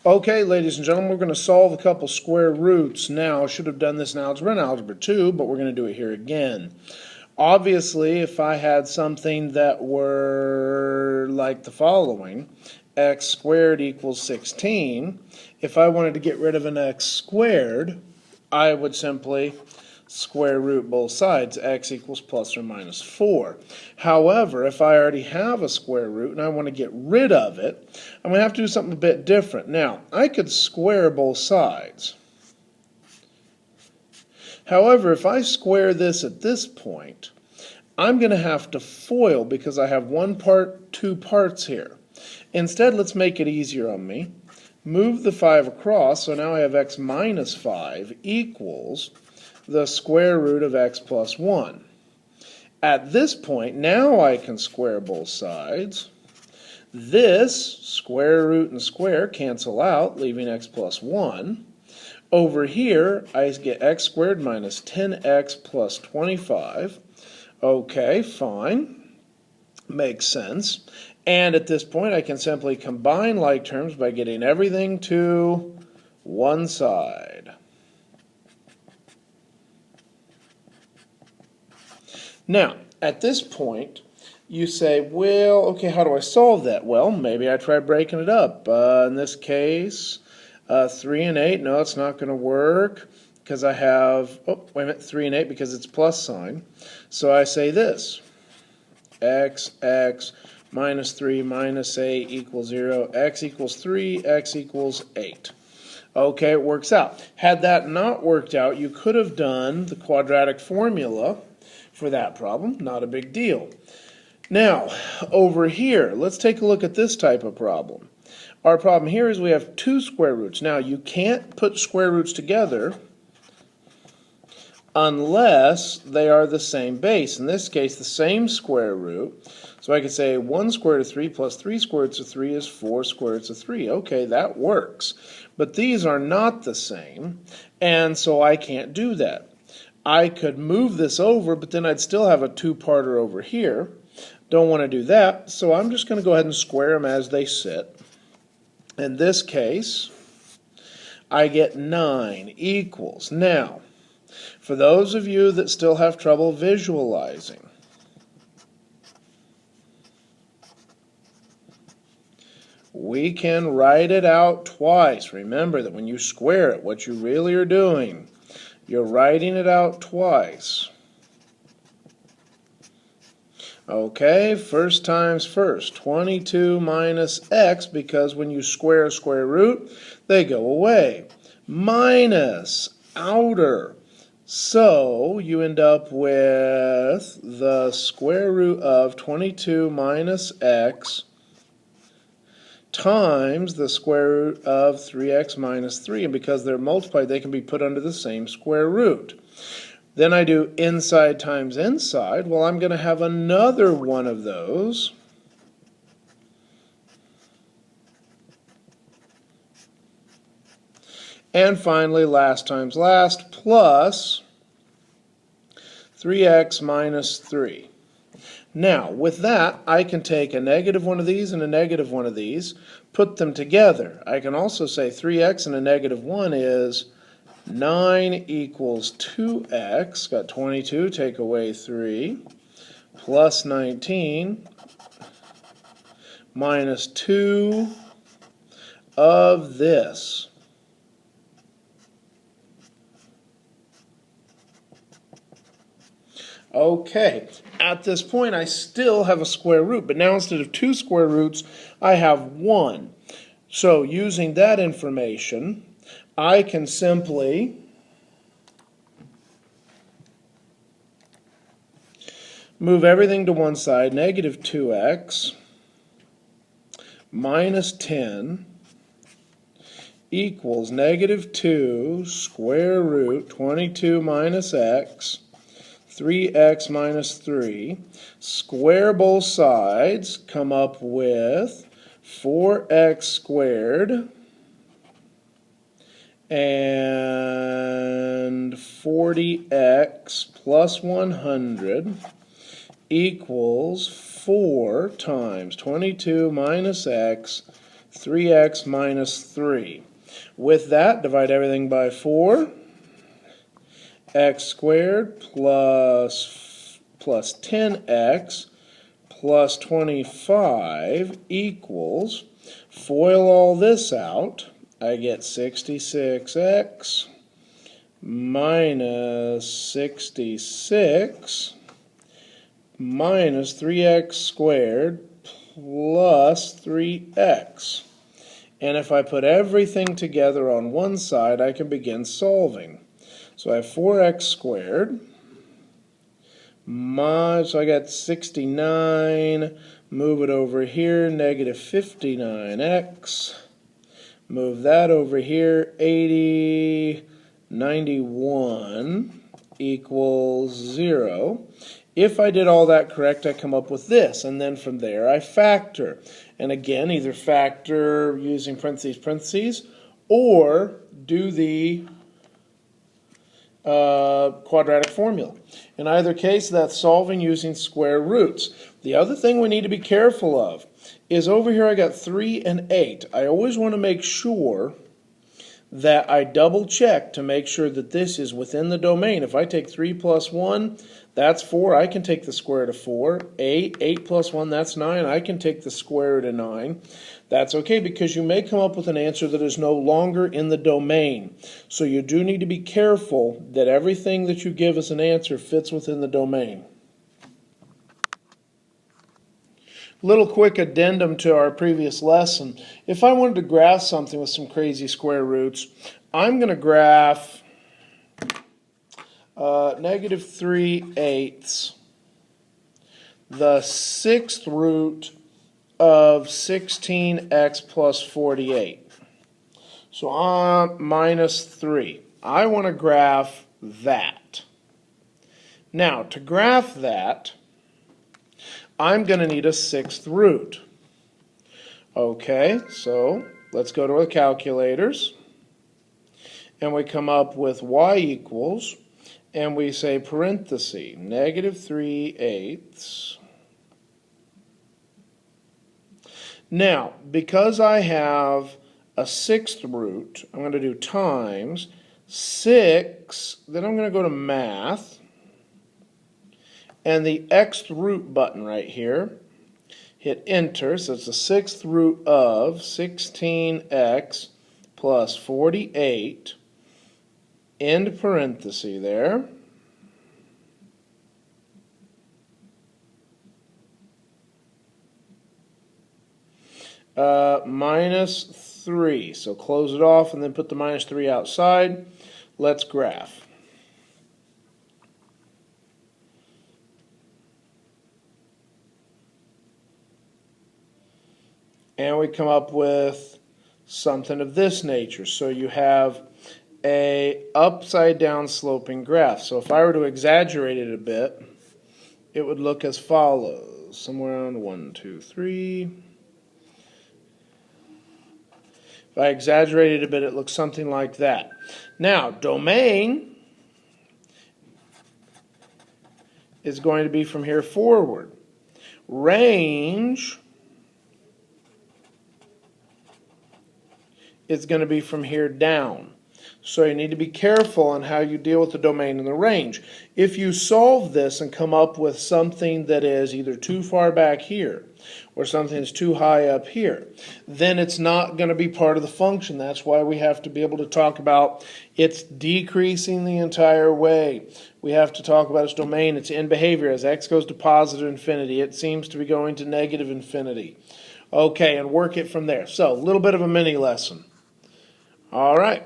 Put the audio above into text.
Okay, ladies and gentlemen, we're going to solve a couple square roots now. I should have done this in Algebra and Algebra 2, but we're going to do it here again. Obviously, if I had something that were like the following, x squared equals 16, if I wanted to get rid of an x squared, I would simply square root both sides, x equals plus or minus 4. However, if I already have a square root and I want to get rid of it, I'm going to have to do something a bit different. Now, I could square both sides. However, if I square this at this point, I'm going to have to FOIL because I have one part, two parts here. Instead, let's make it easier on me. Move the 5 across, so now I have x minus 5 equals the square root of x plus 1. At this point, now I can square both sides. This square root and square cancel out, leaving x plus 1. Over here, I get x squared minus 10x plus 25. Okay, fine. Makes sense. And at this point, I can simply combine like terms by getting everything to one side. Now, at this point, you say, well, okay, how do I solve that? Well, maybe I try breaking it up. In this case, 3 and 8, no, it's not going to work because I have, 3 and 8 because it's plus sign. So I say this, x minus 3 minus 8 equals 0, x equals 3, x equals 8. Okay, it works out. Had that not worked out, you could have done the quadratic formula for that problem. Not a big deal. Now, over here, let's take a look at this type of problem. Our problem here is we have two square roots. Now, you can't put square roots together unless they are the same base. In this case, the same square root. So I could say 1 square root of 3 plus 3 square roots of 3 is 4 square roots of 3. Okay, that works. But these are not the same, and so I can't do that. I could move this over, but then I'd still have a two-parter over here. Don't want to do that, so I'm just going to go ahead and square them as they sit. In this case, I get 9 equals. Now, for those of you that still have trouble visualizing, we can write it out twice. Remember that when you square it, what you really are doing, you're writing it out twice. Okay, first times first. 22 minus x, because when you square a square root, they go away. Minus outer. So you end up with the square root of 22 minus x times the square root of 3x minus 3. And because they're multiplied, they can be put under the same square root. Then I do inside times inside. Well, I'm going to have another one of those. And finally, last times last, plus 3x minus 3. Now, with that, I can take a negative one of these and a negative one of these, put them together. I can also say 3x and a negative 1 is 9 equals 2x, got 22, take away 3, plus 19, minus 2 of this. Okay, at this point I still have a square root, but now instead of two square roots, I have one. So using that information, I can simply move everything to one side, negative 2x minus 10 equals negative 2 square root 22 minus x 3x minus 3, square both sides, come up with 4x squared and 40x plus 100 equals 4 times 22 minus x 3x minus 3. With that, divide everything by 4. X squared plus 10x plus 25 equals, FOIL all this out, I get 66x minus 66 minus 3x squared plus 3x. And if I put everything together on one side, I can begin solving. So I have 4x squared, so I got 69, move it over here, negative 59x, move that over here, 80, 91 equals 0. If I did all that correct, I come up with this, and then from there I factor. And again, either factor using parentheses, parentheses, or do the quadratic formula. In either case, that's solving using square roots. The other thing we need to be careful of is over here I got 3 and 8. I always want to make sure that I double check to make sure that this is within the domain. If I take 3 plus 1, that's 4. I can take the square root of 4. 8 plus 1, that's 9. I can take the square root of 9. That's okay because you may come up with an answer that is no longer in the domain. So you do need to be careful that everything that you give as an answer fits within the domain. Little quick addendum to our previous lesson. If I wanted to graph something with some crazy square roots, I'm going to graph negative 3/8, the sixth root of 16x plus 48. So minus 3. I want to graph that. Now, to graph that, I'm going to need a sixth root. Okay, so let's go to our calculators. And we come up with y equals, and we say parenthesis, negative 3/8. Now, because I have a sixth root, I'm going to do times 6, then I'm going to go to math, and the xth root button right here, hit enter, so it's the sixth root of 16x plus 48, end parenthesis there, minus 3. So close it off and then put the minus 3 outside. Let's graph. And we come up with something of this nature. So you have a upside down sloping graph. So if I were to exaggerate it a bit, it would look as follows. Somewhere around 1, 2, 3. If I exaggerate it a bit, it looks something like that. Now, domain is going to be from here forward. Range is going to be from here down. So you need to be careful on how you deal with the domain and the range. If you solve this and come up with something that is either too far back here or something that's too high up here, then it's not going to be part of the function. That's why we have to be able to talk about it's decreasing the entire way. We have to talk about its domain, its end behavior. As x goes to positive infinity, it seems to be going to negative infinity. Okay, and work it from there. So, a little bit of a mini lesson. All right.